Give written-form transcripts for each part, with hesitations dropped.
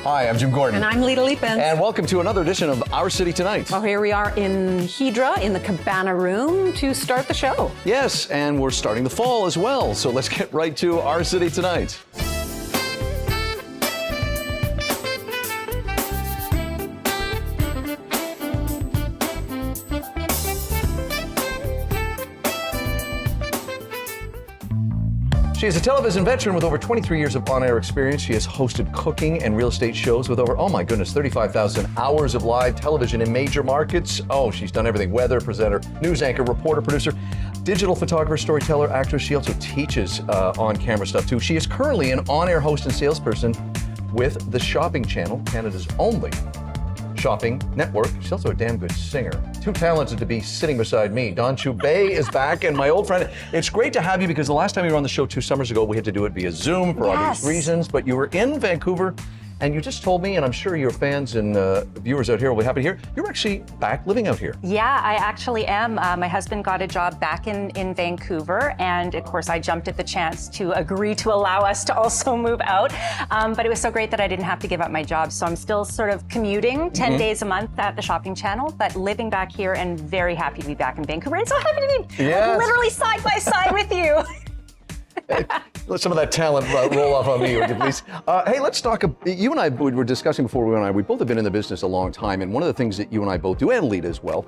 Hi, I'm Jim Gordon. And I'm Lita Leapin. And welcome to another edition of Our City Tonight. Well, here we are in Hydra, in the Cabana Room, to start the show. Yes, and we're starting the fall as well, so let's get right to Our City Tonight. She is a television veteran with over 23 years of on-air experience. She has hosted cooking and real estate shows with over, 35,000 hours of live television in major markets. Oh, she's done everything: weather, presenter, news anchor, reporter, producer, digital photographer, storyteller, actress. She also teaches on-camera stuff too. She is currently an on-air host and salesperson with the Shopping Channel, Canada's only shopping network. She's also a damn good singer. Too talented to be sitting beside me. Dawn Chubey is back, and my old friend. It's great to have you because the last time you were on the show 2 summers ago, we had to do it via Zoom for obvious reasons, but you were in Vancouver, and you just told me, and I'm sure your fans and viewers out here will be happy to hear, you're actually back living out here. Yeah, I actually am. My husband got a job back in Vancouver, and of course I jumped at the chance to agree to allow us to also move out. But it was so great that I didn't have to give up my job. So I'm still sort of commuting 10 days a month at the Shopping Channel, but living back here and very happy to be back in Vancouver. And so happy to be literally side by side with you. Let some of that talent roll off on me, would you please? Hey, let's talk. You and I were discussing before we both have been in the business a long time, and one of the things that you and I both do, and Lita as well,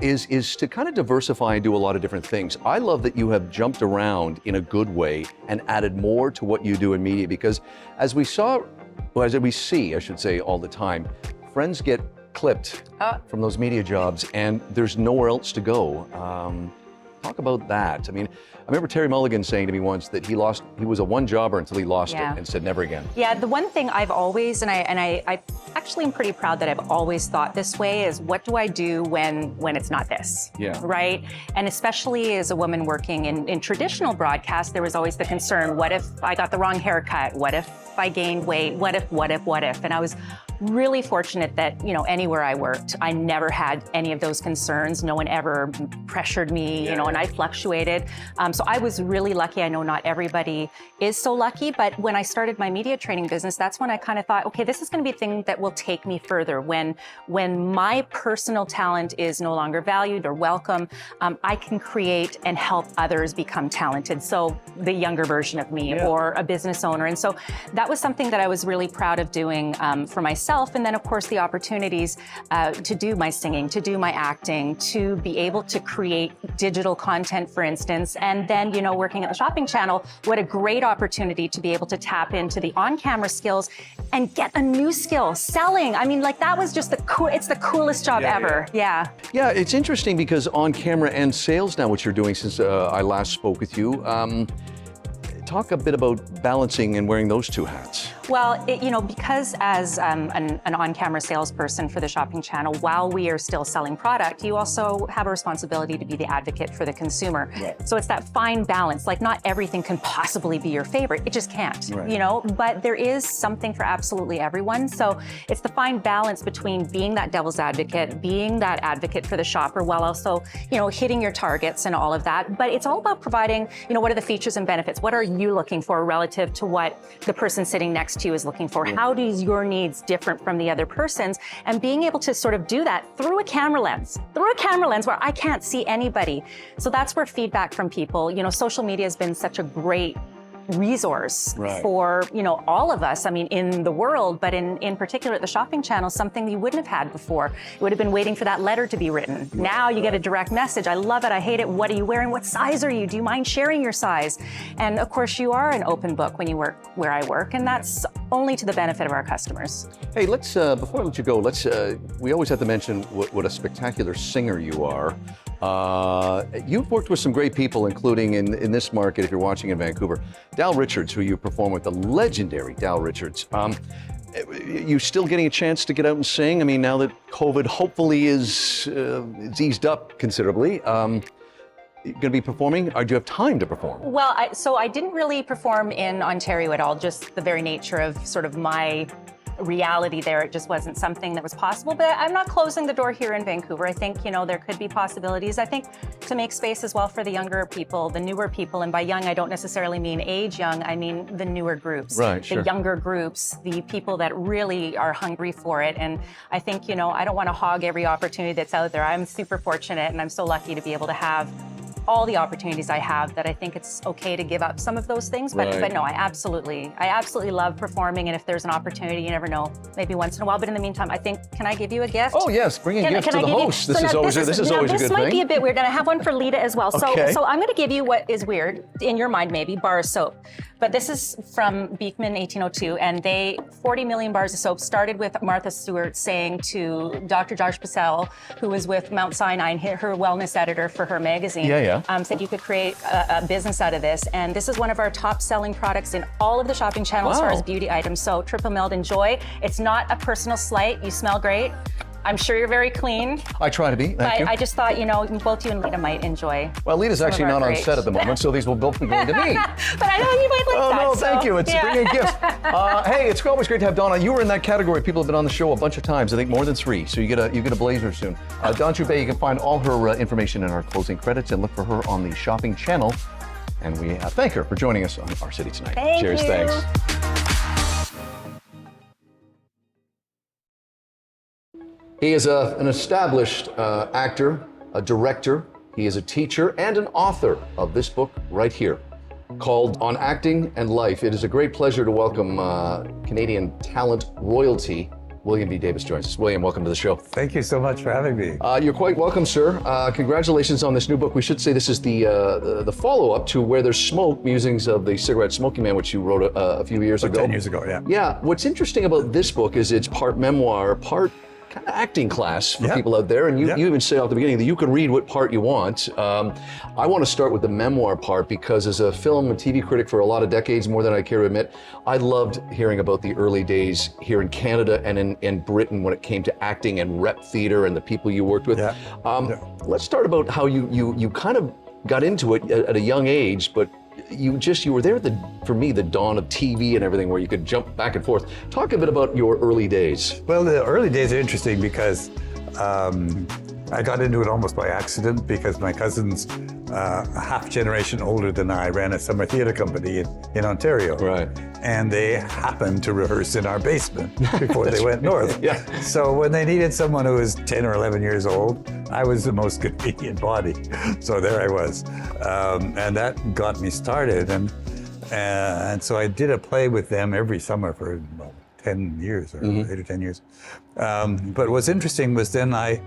is to kind of diversify and do a lot of different things. I love that you have jumped around in a good way and added more to what you do in media, because as we see, I should say, all the time, friends get clipped from those media jobs, and there's nowhere else to go. Talk about that. I mean, I remember Terry Mulligan saying to me once that he was a one-jobber until he lost it and said never again. Yeah, the one thing I've always, and I actually am pretty proud that I've always thought this way, is what do I do when it's not this? Yeah. Right? And especially as a woman working in traditional broadcast, there was always the concern, what if I got the wrong haircut? What if I gained weight? What if? And I was really fortunate that, anywhere I worked, I never had any of those concerns. No one ever pressured me, and I fluctuated. So I was really lucky. I know not everybody is so lucky, but when I started my media training business, that's when I kind of thought, okay, this is going to be a thing that will take me further. When my personal talent is no longer valued or welcome, I can create and help others become talented. So the younger version of me or a business owner. And so that was something that I was really proud of doing for myself. And then, of course, the opportunities to do my singing, to do my acting, to be able to create digital content, for instance. And then, working at the Shopping Channel, what a great opportunity to be able to tap into the on-camera skills and get a new skill, selling. I mean, that was just it's the coolest job ever. Yeah, it's interesting because on camera and sales now, what you're doing since I last spoke with you, talk a bit about balancing and wearing those two hats. Well, because as an on-camera salesperson for the Shopping Channel, while we are still selling product, you also have a responsibility to be the advocate for the consumer. Right. So it's that fine balance. Not everything can possibly be your favorite. It just can't, but there is something for absolutely everyone. So it's the fine balance between being that devil's advocate, being that advocate for the shopper, while also, hitting your targets and all of that. But it's all about providing, what are the features and benefits? What are you looking for relative to what the person sitting next to you is looking for? How do your needs different from the other person's? And being able to sort of do that through a camera lens where I can't see anybody. So that's where feedback from people, social media has been such a great resource for all of us, in the world, but in particular at the Shopping Channel, something you wouldn't have had before. You would have been waiting for that letter to be written. Now you get a direct message. I love it. I hate it. What are you wearing? What size are you? Do you mind sharing your size? And of course you are an open book when you work where I work, and that's only to the benefit of our customers. Hey, let's before I let you go, we always have to mention what a spectacular singer you are. You've worked with some great people, including in this market, if you're watching in Vancouver, Dal Richards, who you perform with, the legendary Dal Richards. You still getting a chance to get out and sing? Now that COVID hopefully is it's eased up considerably. Going to be performing, or do you have time to perform? Well, so I didn't really perform in Ontario at all, just the very nature of sort of my reality there. It just wasn't something that was possible. But I'm not closing the door here in Vancouver. I think, there could be possibilities. I think to make space as well for the younger people, the newer people. And by young, I don't necessarily mean age young. I mean the newer groups, right, the younger groups, the people that really are hungry for it. And I think, I don't want to hog every opportunity that's out there. I'm super fortunate and I'm so lucky to be able to have all the opportunities I have, that I think it's okay to give up some of those things. But no, I absolutely love performing. And if there's an opportunity, you never know, maybe once in a while. But in the meantime, I think, can I give you a gift? Oh yes, bring a gift to the host. This is always a good thing. This might be a bit weird, and I have one for Lita as well. So I'm going to give you what is weird, in your mind maybe, bar of soap. But this is from Beekman 1802, and 40 million bars of soap started with Martha Stewart saying to Dr. Josh Patel, who was with Mount Sinai, her wellness editor for her magazine, said you could create a business out of this. And this is one of our top selling products in all of the shopping channels as far as beauty items. So Triple Meld, enjoy. It's not a personal slight. You smell great. I'm sure you're very clean. I try to be, thank you. I just thought, both you and Lita might enjoy. Well, Lita's actually not on set at the moment, so these will both be going to me. But I know you might like that. Oh, no, thank you. It's bringing gifts. Hey, it's always great to have Donna. You were in that category. People have been on the show a bunch of times, I think more than 3, so you get a blazer soon. Dawn Choubey, you can find all her information in our closing credits and look for her on the shopping channel. And we thank her for joining us on Our City Tonight. Cheers, thanks. He is an established actor, a director. He is a teacher and an author of this book right here called On Acting and Life. It is a great pleasure to welcome Canadian talent royalty. William B. Davis joins us. William, welcome to the show. Thank you so much for having me. You're quite welcome, sir. Congratulations on this new book. We should say this is the follow-up to Where There's Smoke, Musings of the Cigarette Smoking Man, which you wrote a few years ago. 10 years ago, yeah. Yeah. What's interesting about this book is it's part memoir, part kind of acting class for people out there. And you even say at the beginning that you can read what part you want. I want to start with the memoir part because as a film and TV critic for a lot of decades, more than I care to admit, I loved hearing about the early days here in Canada and in Britain when it came to acting and rep theater and the people you worked with. Let's start about how you kind of got into it at a young age, but you were there at for me, the dawn of TV and everything where you could jump back and forth. Talk a bit about your early days. Well, the early days are interesting because I got into it almost by accident because my cousins, a half generation older than I, ran a summer theater company in Ontario. Right. And they happened to rehearse in our basement before they went north. Yeah. So when they needed someone who was 10 or 11 years old, I was the most convenient body. So there I was. And that got me started. And so I did a play with them every summer for 10 years or 8 or 10 years. But what's interesting was then I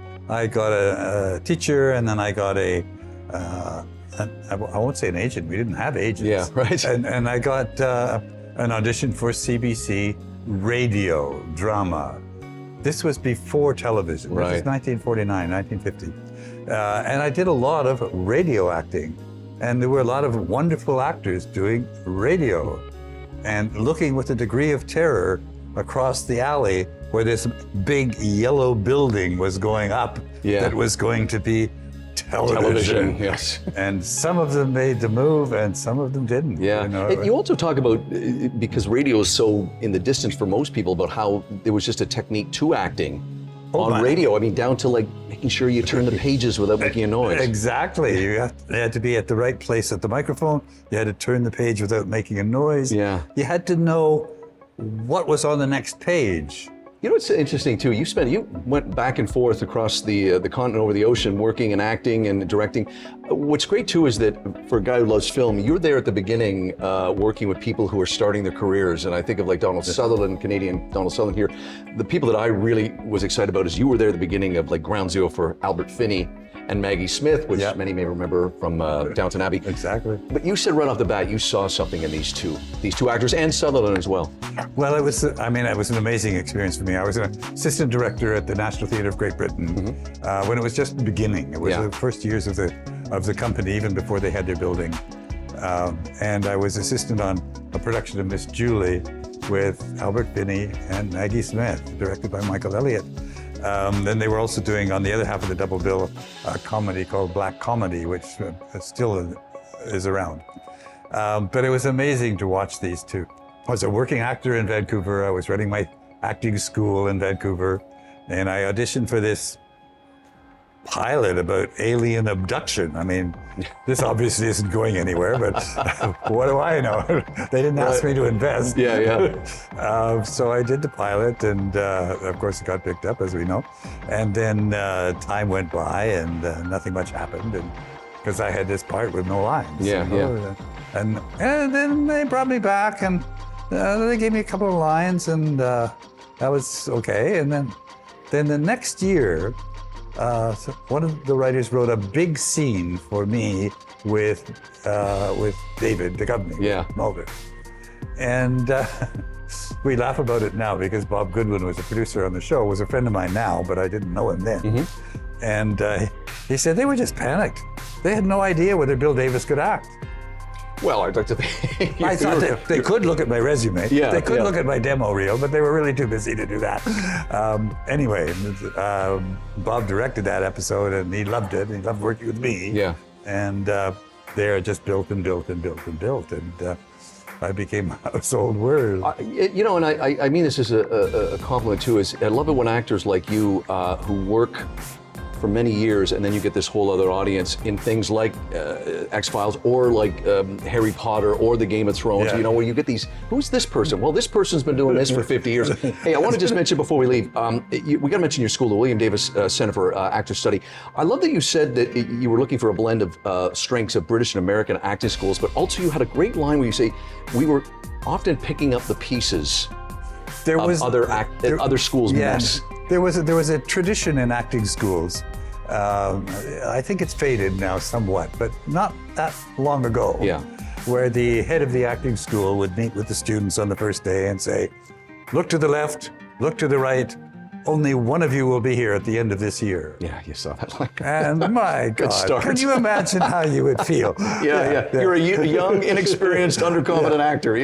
got a teacher, and then I got I won't say an agent. We didn't have agents. Yeah, right. And I got an audition for CBC radio drama. This was before television. Right. This was 1949, 1950. And I did a lot of radio acting. And there were a lot of wonderful actors doing radio and looking with a degree of terror across the alley where this big yellow building was going up that was going to be television. Yes. And some of them made the move and some of them didn't. Yeah. You also talk about, because radio is so in the distance for most people, about how there was just a technique to acting on radio. I mean, down to like making sure you turn the pages without making a noise. Exactly. You had to be at the right place at the microphone. You had to turn the page without making a noise. Yeah. You had to know what was on the next page. You know what's interesting too? You went back and forth across the continent, over the ocean, working and acting and directing. What's great too is that for a guy who loves film, you're there at the beginning, working with people who are starting their careers. And I think of like Donald Sutherland, Canadian Donald Sutherland here. The people that I really was excited about is you were there at the beginning of like Ground Zero for Albert Finney and Maggie Smith, which many may remember from Downton Abbey. Exactly. But you said right off the bat you saw something in these two actors, and Sutherland as well. Well, it was an amazing experience for me. I was an assistant director at the National Theatre of Great Britain when it was just beginning. It was the first years of the company, even before they had their building. And I was assistant on a production of Miss Julie with Albert Finney and Maggie Smith, directed by Michael Elliott. Then they were also doing, on the other half of the double bill, a comedy called Black Comedy, which still is around. But it was amazing to watch these two. I was a working actor in Vancouver. I was writing my acting school in Vancouver, and I auditioned for this pilot about alien abduction. I mean, this obviously isn't going anywhere, but what do I know? They didn't ask me to invest. So I did the pilot, and of course it got picked up, as we know. And then time went by, and nothing much happened, and because I had this part with no lines. And then they brought me back, and they gave me a couple of lines, and that was okay. And then the next year, one of the writers wrote a big scene for me with David, the governor, Mulder. And we laugh about it now because Bob Goodwin was a producer on the show, was a friend of mine now, but I didn't know him then. And he said they were just panicked. They had no idea whether Bill Davis could act. Well, I'd like to think. I thought they could look at my resume. They could look at my demo reel, but they were really too busy to do that. Anyway, Bob directed that episode, and he loved it. He loved working with me. And there just built and built and built and built, and I became a household word. You know, and I mean this as a compliment too. Is I love it when actors like you who work for many years, and then you get this whole other audience in things like X-Files or like Harry Potter or the Game of Thrones, you know, where you get these, who's this person? Well, this person's been doing this for 50 years. Hey, I want to just mention before we leave, we got to mention your school, the William Davis Center for Actor Study. I love that you said that you were looking for a blend of strengths of British and American acting schools, but also you had a great line where you say, we were often picking up the pieces of other schools' mess. There was a tradition in acting schools. I think it's faded now somewhat, but not that long ago. Where the head of the acting school would meet with the students on the first day and say, look to the left, look to the right. Only one of you will be here at the end of this year. Yeah, you saw that. And my God, can you imagine how you would feel? You're a young, inexperienced, underconfident actor,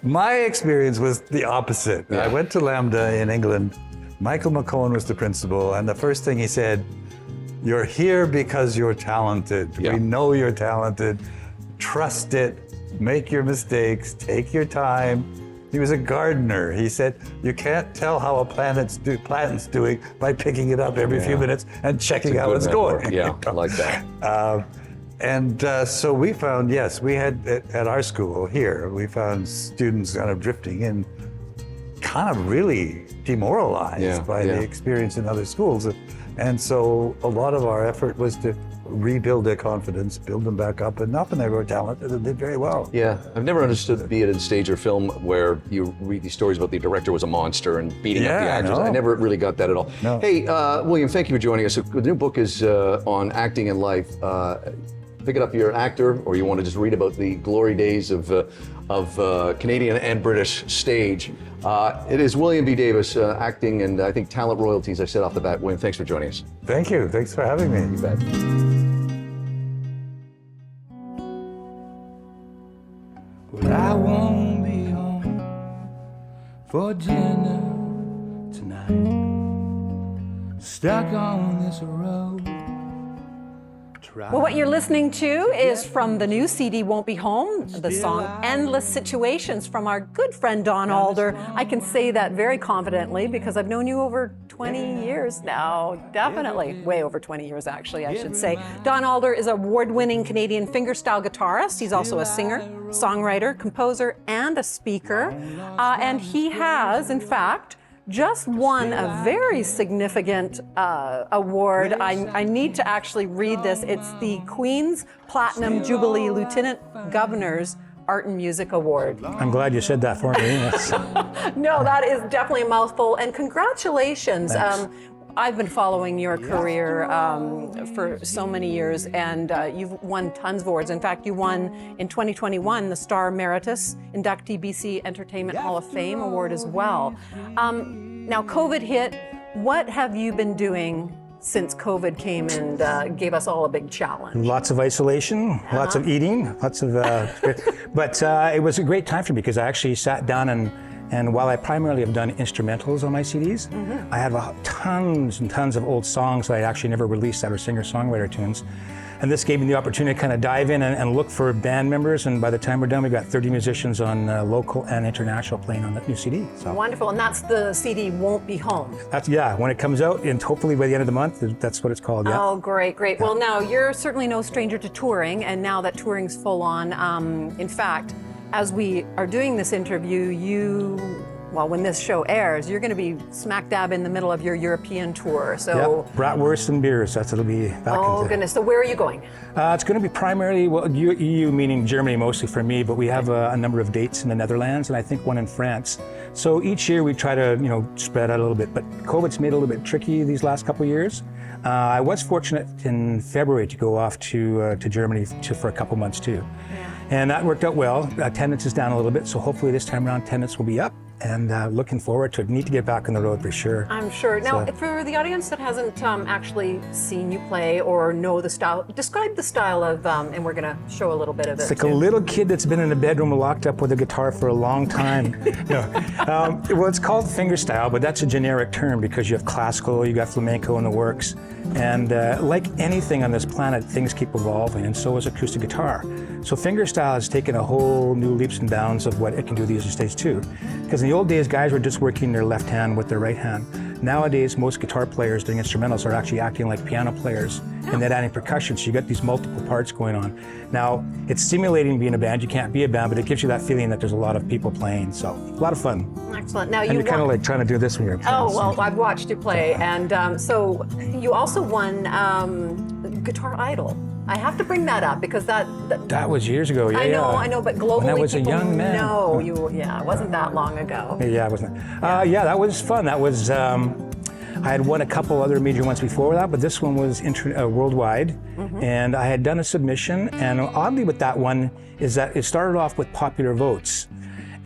My experience was the opposite. I went to Lambda in England. Michael McCone was the principal, and the first thing he said, you're here because you're talented. We know you're talented. Trust it, make your mistakes, take your time. He was a gardener. He said, you can't tell how a plant's doing by picking it up every few minutes and checking how it's going. I like that. So we found, we had at our school here, we found students kind of drifting in, kind of really demoralized by the experience in other schools. And so a lot of our effort was to rebuild their confidence, build them back up, and often they were talented and did very well. I've never understood, be it in stage or film, where you read these stories about the director was a monster and beating up the actors. I never really got that at all. Hey, William, thank you for joining us. The new book is on acting in life. Pick it up, you're an actor, or you want to just read about the glory days of Canadian and British stage. It is William B. Davis, acting and I think talent royalties, I said off the bat. William, thanks for joining us. Thank you. Thanks for having me. You bet. Well, I won't be home for dinner tonight. Stuck on this road. Well, what you're listening to is from the new CD, Won't Be Home, the song Endless Situations from our good friend Don Alder. I can say that very confidently because I've known you over 20 years now, definitely. Way over 20 years, actually, I should say. Don Alder is an award-winning Canadian fingerstyle guitarist. He's also a singer, songwriter, composer, and a speaker. And he has, in fact, just won a very significant award. I need to actually read this. It's the Queen's Platinum Jubilee Lieutenant Governor's Art and Music Award. I'm glad you said that for me. Yes. No, that is definitely a mouthful, and congratulations. I've been following your career for so many years, and you've won tons of awards. In fact, you won in 2021 the Star Emeritus Inductee BC Entertainment Hall of Fame Award as well. Now, COVID hit. What have you been doing since COVID came and gave us all a big challenge? Lots of isolation, lots of eating, lots of. But it was a great time for me because I actually sat down and while I primarily have done instrumentals on my CDs, I have tons and tons of old songs that I actually never released that are singer-songwriter tunes. And this gave me the opportunity to kind of dive in and look for band members. And by the time we're done, we got 30 musicians on local and international playing on the new CD. So. Wonderful. And that's the CD Won't Be Home. That's, yeah, when it comes out, and hopefully by the end of the month, that's what it's called. Yeah. Oh, great, great. Yeah. Well, now you're certainly no stranger to touring, and now that touring's full on, in fact, as we are doing this interview, well, when this show airs, you're going to be smack dab in the middle of your European tour. So, yep. Bratwurst and beers, that's what it'll be back Oh, into. Goodness. So where are you going? It's going to be primarily, well, EU meaning Germany mostly for me, but we have a number of dates in the Netherlands and I think one in France. So each year we try to, spread out a little bit, but COVID's made it a little bit tricky these last couple of years. I was fortunate in February to go off to Germany for a couple months too. Yeah. And that worked out well. Attendance is down a little bit, so hopefully this time around attendance will be up. And looking forward to it. Need to get back on the road for sure. I'm sure. Now, for the audience that hasn't actually seen you play or know the style, describe the style of, and we're going to show a little bit of it. It's like a little kid that's been in a bedroom locked up with a guitar for a long time. Well, it's called fingerstyle, but that's a generic term because you have classical, you got flamenco in the works. And like anything on this planet, things keep evolving, and so is acoustic guitar. So fingerstyle has taken a whole new leaps and bounds of what it can do these days too. Because in the old days, guys were just working their left hand with their right hand. Nowadays, most guitar players doing instrumentals are actually acting like piano players, and then adding percussion, so you got these multiple parts going on. Now, it's stimulating being a band. You can't be a band, but it gives you that feeling that there's a lot of people playing, so a lot of fun. Excellent. Now, and you're kind of like trying to do this when you're playing. Oh, well, I've watched you play, and so you also won Guitar Idol. I have to bring that up because that was years ago. Yeah, I know, but globally, when I was a young man. No, it wasn't that long ago. Yeah, it wasn't. Yeah, that was fun. That was. I had won a couple other major ones before that, but this one was worldwide, and I had done a submission. And oddly, with that one is that it started off with popular votes.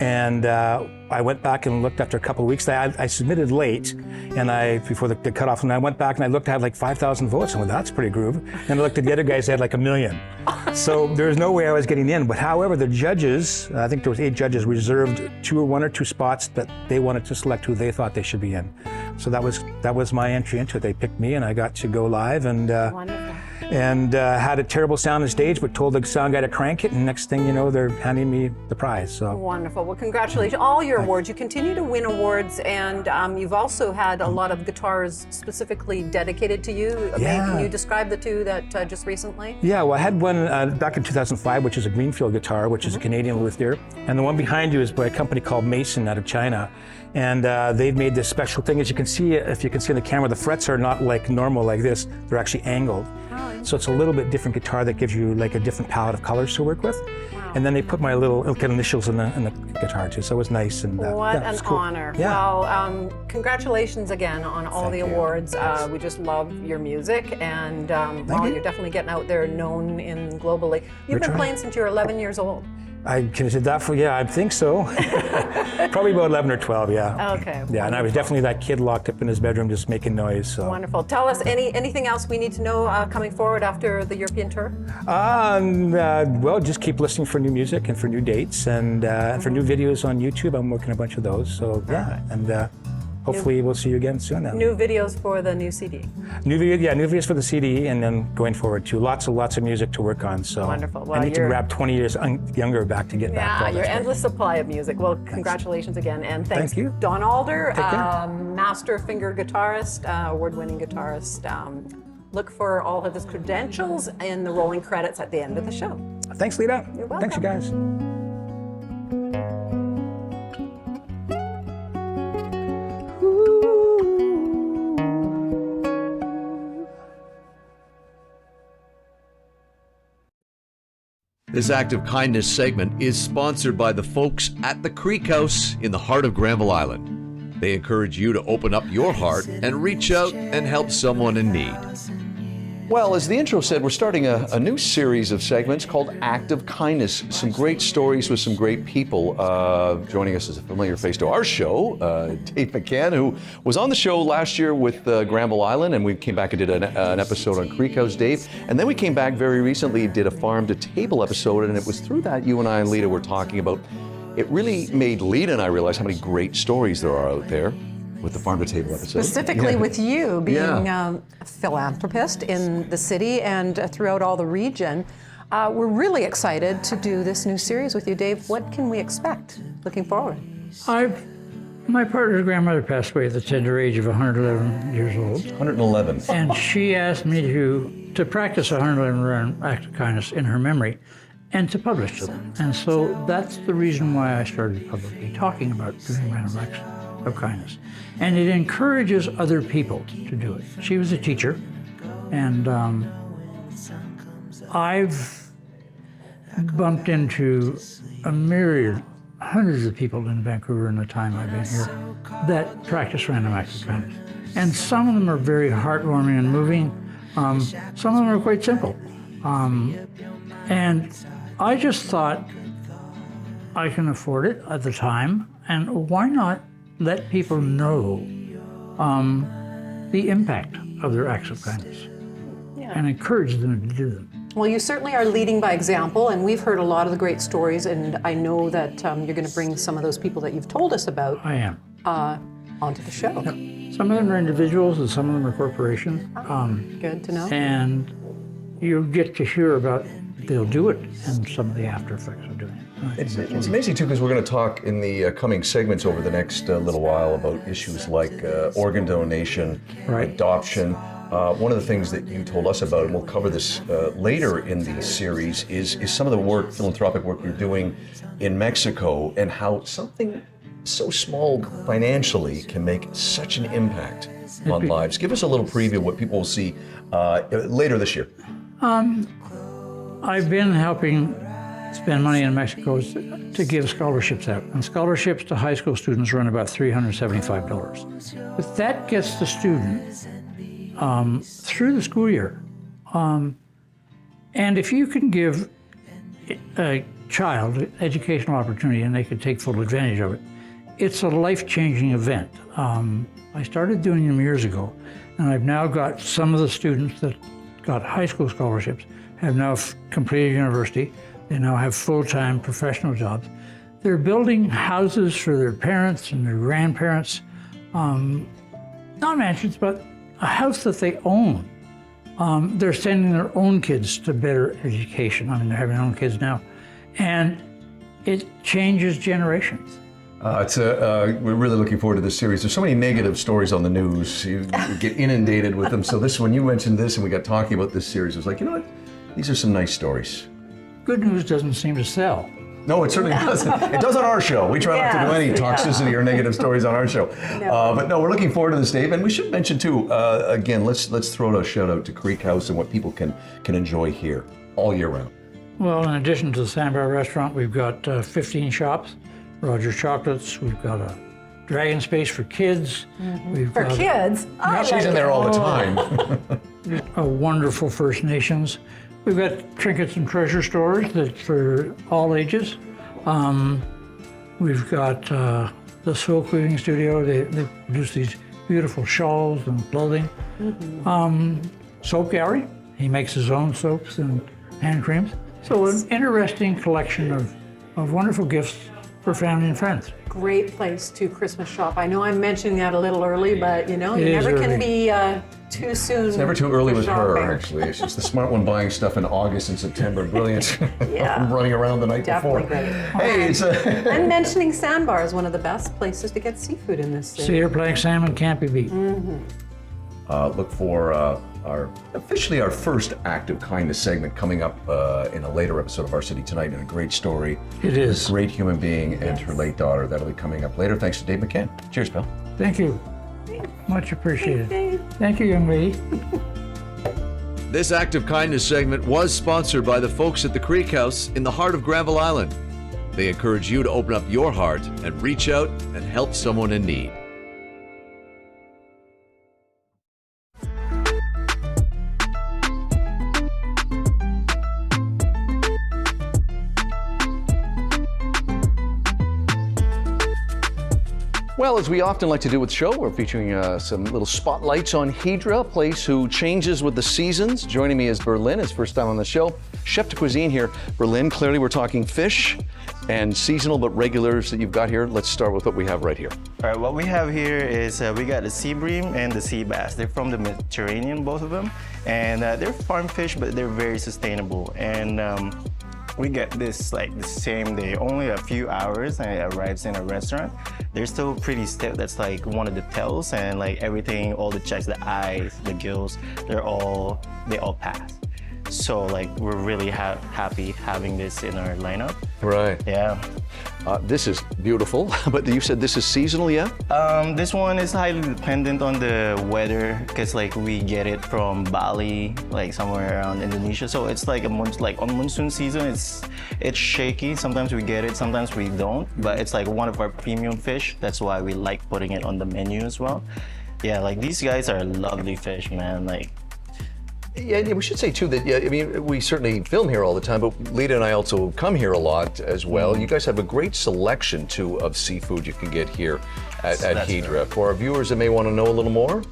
And I went back and looked after a couple of weeks. I submitted late, and before the cutoff, and I went back and I looked, I had like 5,000 votes. And I went, that's pretty groove. And I looked at the other guys, they had like 1 million. So there was no way I was getting in. But however, the judges, I think there was 8 judges, reserved 1 or 2 spots that they wanted to select who they thought they should be in. So that was my entry into it. They picked me, and I got to go live, and had a terrible sound on stage, but told the sound guy to crank it, and next thing you know, they're handing me the prize. So wonderful. Well, congratulations. All your awards. You continue to win awards, and you've also had a lot of guitars specifically dedicated to you. Yeah. Can you describe the 2 that just recently? Yeah, well, I had one back in 2005, which is a Greenfield guitar, which is a Canadian luthier, and the one behind you is by a company called Mason out of China. And they've made this special thing. As you can see, if you can see in the camera, the frets are not like normal like this. They're actually angled. So it's a little bit different guitar that gives you like a different palette of colors to work with. Wow. And then they put my little initials in the guitar too, so it was nice. And what an cool. honor. Yeah. Well, congratulations again on all the awards. We just love your music, and you're definitely getting out there, known globally. You've been playing since you were 11 years old. I considered that I think so. Probably about 11 or 12, yeah. Okay. Yeah, wonderful. And I was definitely that kid locked up in his bedroom just making noise. So. Wonderful. Tell us anything else we need to know coming forward after the European tour? Well, just keep listening for new music and for new dates and for new videos on YouTube. I'm working a bunch of those. So yeah, and hopefully we'll see you again soon now. New videos for the new CD. New videos for the CD, and then going forward too. Lots of music to work on. So wonderful. Well, I need to grab 20 years younger back to get back. Yeah, your endless supply of music. Well, congratulations again, and thanks. Thank you. Don Alder, master finger guitarist, award-winning guitarist. Look for all of his credentials in the rolling credits at the end of the show. Thanks, Lita. You're welcome. Thanks, you guys. This act of kindness segment is sponsored by the folks at the Creek House in the heart of Granville Island. They encourage you to open up your heart and reach out and help someone in need. Well, as the intro said, we're starting a new series of segments called Act of Kindness. Some great stories with some great people. Joining us as a familiar face to our show, Dave McCann, who was on the show last year with Granville Island, and we came back and did an episode on Creek House, Dave. And then we came back very recently, did a Farm to Table episode, and it was through that you and I and Lita were talking about. It really made Lita and I realize how many great stories there are out there. with the Farm to Table episode. Specifically with you being Yeah. a philanthropist in the city and throughout all the region. We're really excited to do this new series with you, Dave. What can we expect? Looking forward. My partner's grandmother passed away at the tender age of 111 years old. 111. And she asked me to practice 111 acts of kindness in her memory and to publish them. And so that's the reason why I started publicly talking about doing random acts of kindness. And it encourages other people to do it. She was a teacher, and I've bumped into a myriad, hundreds of people in Vancouver in the time I've been here that practice random acts of kindness. And some of them are very heartwarming and moving. Some of them are quite simple. And I just thought I can afford it at the time, and why not let people know the impact of their acts of kindness and encourage them to do them. Well, you certainly are leading by example, and we've heard a lot of the great stories, and I know that you're going to bring some of those people that you've told us about I am. Onto the show. Some of them are individuals and some of them are corporations. Good to know. And you'll get to hear about they'll do it and some of the after effects of doing it. It's amazing too, because we're going to talk in the coming segments over the next little while about issues like organ donation, adoption. One of the things that you told us about, and we'll cover this later in the series, is some of the work, philanthropic work you're doing in Mexico, and how something so small financially can make such an impact on lives. Give us a little preview of what people will see later this year. I've been helping spend money in Mexico to give scholarships out. And scholarships to high school students run about $375. But that gets the student through the school year. And if you can give a child educational opportunity and they can take full advantage of it, it's a life-changing event. I started doing them years ago, and I've now got some of the students that got high school scholarships have now completed university. They now have full-time professional jobs. They're building houses for their parents and their grandparents. Not mansions, but a house that they own. They're sending their own kids to better education. I mean, they're having their own kids now. And it changes generations. We're really looking forward to this series. There's so many negative stories on the news. You get inundated with them. So when you mentioned this and we got talking about this series, it was like, you know what? These are some nice stories. Good news doesn't seem to sell. No, it certainly doesn't. It does on our show. We try not to do any toxicity or negative stories on our show. But no, we're looking forward to this, Dave. And we should mention too, again, let's throw out a shout out to Creek House and what people can enjoy here all year round. Well, in addition to the Sandbar restaurant, we've got 15 shops. Roger's Chocolates. We've got a Dragon Space for kids. We've For got kids? She's in there all the time. a wonderful First Nations. We've got trinkets and treasure stores that for all ages. We've got the Soul Cleaning Studio. They produce these beautiful shawls and clothing. Soap Gallery. He makes his own soaps and hand creams. So an interesting collection of wonderful gifts for family and friends. Great place to Christmas shop. I know I'm mentioning that a little early, but you know, It you is never can early. be too soon. It's never too early for with her, shopping. actually. She's the smart one buying stuff in August and September. Brilliant. Yeah. Running around the night Definitely before. great. Hey, it's And mentioning Sandbar is one of the best places to get seafood in this city. Cedar Plank salmon can't be beat. look for officially our first act of kindness segment coming up in a later episode of Our City Tonight, and a great story. It is. A great human being and her late daughter. That'll be coming up later. Thanks to Dave McCann. Cheers, pal. Thank you. Much appreciated. Thank you, young lady. This Act of Kindness segment was sponsored by the folks at the Creek House in the heart of Granville Island. They encourage you to open up your heart and reach out and help someone in need. Well, Well, as we often like to do with the show, we're featuring some little spotlights on Hydra, a place who changes with the seasons. Joining me is Berlin, his first time on the show. Chef de cuisine here. Berlin, clearly we're talking fish and seasonal but regulars that you've got here. Let's start with what we have right here. All right, what we have here is we got the sea bream and the sea bass. They're from the Mediterranean, both of them. And they're farm fish, but they're very sustainable. And we get this like the same day, only a few hours, and it arrives in a restaurant. They're still pretty stiff. That's like one of the tells, and like everything, all the checks, the eyes, the gills, they all pass. So like we're really happy having this in our lineup. Right. Yeah. This is beautiful, but you said this is seasonal, yeah? This one is highly dependent on the weather, because like we get it from Bali, like somewhere around Indonesia. So it's like on monsoon season, it's shaky. Sometimes we get it, sometimes we don't. But it's like one of our premium fish. That's why we like putting it on the menu as well. Yeah, like these guys are lovely fish, man. Like. Yeah, we should say too that, yeah, I mean, we certainly film here all the time, but Lita and I also come here a lot as well. You guys have a great selection too of seafood you can get here at Hydra. Right. For our viewers that may want to know a little more.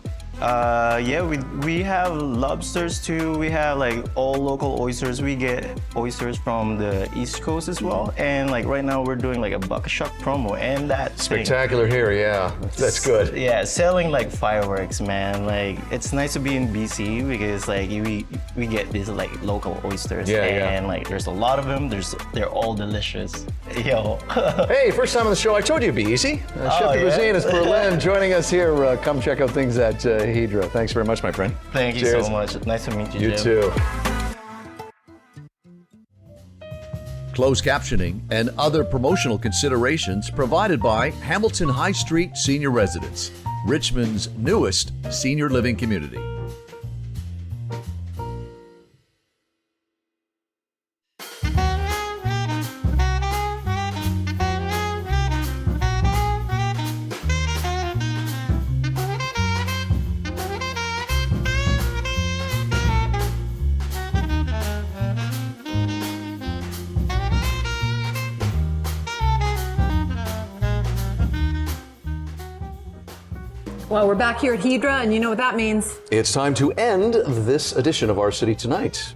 Yeah, we have lobsters too. We have like all local oysters. We get oysters from the East Coast as well. And like right now we're doing like a buck-a-shuck promo, and that's spectacular here. Yeah, that's good. Yeah, selling like fireworks, man. Like it's nice to be in BC because like we get these like local oysters. And like there's a lot of them. They're all delicious. Yo. Hey, first time on the show. I told you it'd be easy. Chef de cuisine is Berlin joining us here. Come check out things at Hydra. Thanks very much, my friend. Thank you so much. Nice to meet you, You Jim. too. Closed captioning and other promotional considerations provided by Hamilton High Street Senior Residence, Richmond's newest senior living community. Well, we're back here at Hydra, and you know what that means. It's time to end this edition of Our City Tonight.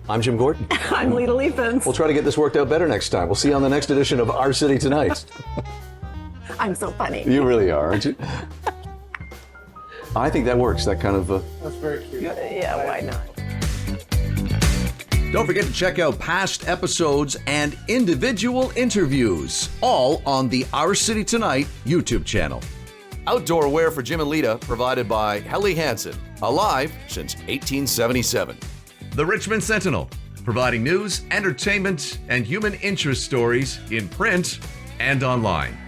I'm Jim Gordon. I'm Lita Leafens. We'll try to get this worked out better next time. We'll see you on the next edition of Our City Tonight. I'm so funny. You really are, aren't you? I think that works, that kind of... That's very cute. Yeah, why not? Don't forget to check out past episodes and individual interviews, all on the Our City Tonight YouTube channel. Outdoor wear for Jim and Lita provided by Helly Hansen, alive since 1877. The Richmond Sentinel, providing news, entertainment, and human interest stories in print and online.